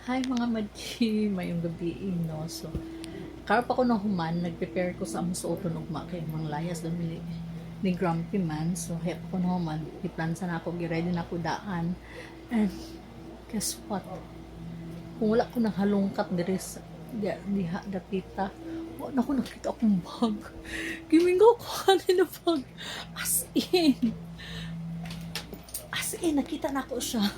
Hi mga madji, mayong gabi no. So, karap ako na human, nag-prepare ko sa among suoton ugma kay mga layas dami ni Grumpy Man. So, hayap ko na human, iplansa na ako, gi-ready na ako daan. And guess what? Kung wala ko nang halongkat diri sa diha dapita, wala na ako nakita akong bag. Gimingaw ko kanina bag. As in, nakita na ako siya.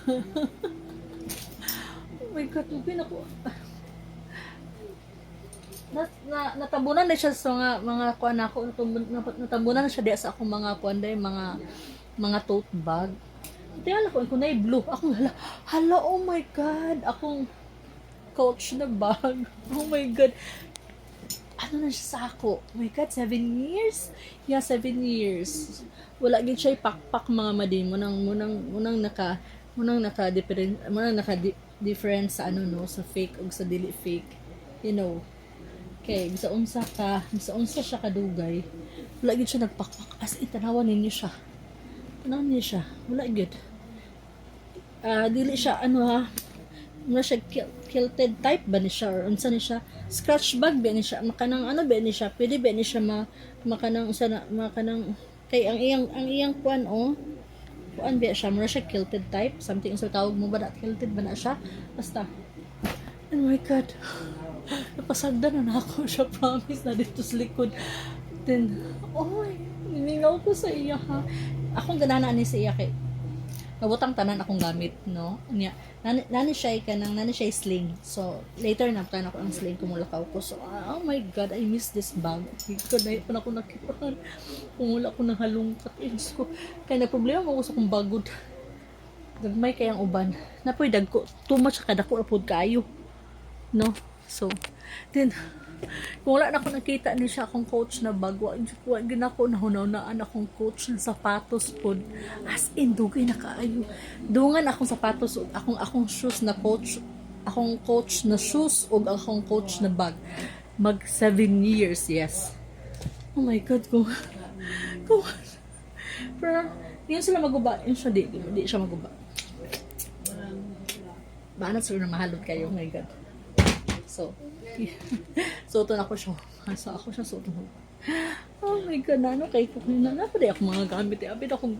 Oh my God, lugin ako. Natabunan na siya sa mga kuan ako, natabunan na siya diya sa akong mga kuan day, mga tote bag. Tingala ko na blue. Akong hala, oh my God, akong Coach na bag. Oh my God. Ano na siya sa ako? Oh my God, 7 years? Yeah, 7 years. Wala gid siya pakpak mga madin mo nang naka different sa ano no, sa fake ug sa dili fake. You know. Okay, bisa unsa siya kadugay. Wala gid siya nagpakpak, as in tanawan ninyo siya. Tanawan niyo siya. Wala gid. Dili siya ano ha. Muna siya kilted type ba ni siya or unsa ni siya? Scratch bag ba ni siya? Makanang ano ba ni siya? Pwede ba ni siya makanang usa na makanang kay ang iyang kuan kuan ba siya? Muna siya kilted type, something sa tawag mo ba na kilted ba na siya? Basta. Oh my God. Napasagdan na ako siya, promise na dito sa likod. Then, niningaw ko sa iya ha. Akong ganana ni sa iya kay nabutang tanan akong gamit, no? Nya, nani siya sling. So, later na plan ako ang sling kumulakaw ko. So, oh my God, I miss this bag. Because na pa ako nakipan. Kung wala ko nang halungkat. Ko. Kaya na problema mo ko sa kong bagod. Dagmay kayang uban. Napoy dagko. Too much kadako rapod kayo. No? So, then, kung wala na ako nakita ni siya akong coach na bag, wag din ako nahunaw-naan akong coach na sapatos po. As in, dugay na kaayo. Dungan akong sapatos, akong shoes na coach, akong coach na shoes, o akong coach na bag. Mag 7 years, yes. Oh my God, pero, yun sila maguba. Yun siya, di siya maguba. Baanat sila na mahalot kayo, oh my God. So, suoton ako siya. So, ako siya suoton ko. Oh my God, ano kay ko na napaday ako mga gamit. Abin ako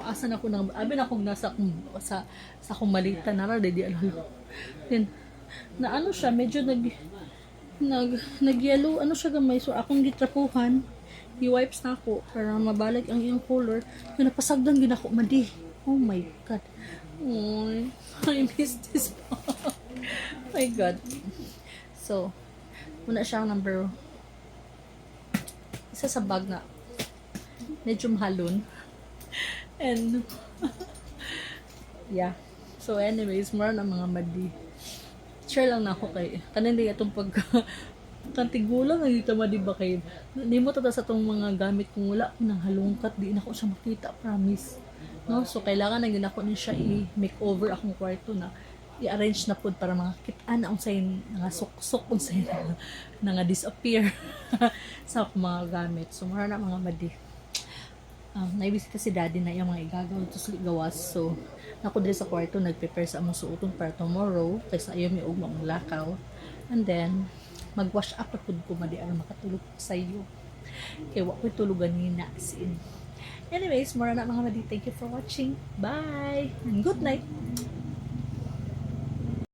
asan ako nang abin ako nasa sa akong malita na ra di alalo. Then na ano siya medyo nag-yellow ano siya gamay, so akong gitrapuhan. I-wipes na ako para mabalik ang iyang color. Yung napasagdan gid ako madi. Oh my God. Oh, I miss this bag. Oh my God. So, muna siyang number isa sa bag na medyo mahalon. And, yeah. So, anyways, mura na mga madi. Share lang na ako kay, kanin din itong kantigula nga dito madi ba kayo. Hindi mo tata sa itong mga gamit kung wala ko nang halungkat, di na ko siya makita, promise. No? So, kailangan na yun ako niya siya i-makeover akong kwarto na i-arrange na po para makakita na ang sayin nga suksok ang sayin na nga disappear sa mga gamit. So, mara na mga madi. Naibisita si daddy na yung mga igagaw ito sa gawas. So, ako din sa kwarto, nag-prepare sa among suoton para tomorrow kaysa ayaw may ugmang lakaw. And then, mag-wash up na po ko madi aron makatulog sa iyo. Kaya wak ko tulugan ni Nasin. Anyways, mara na mga madi. Thank you for watching. Bye! And good night!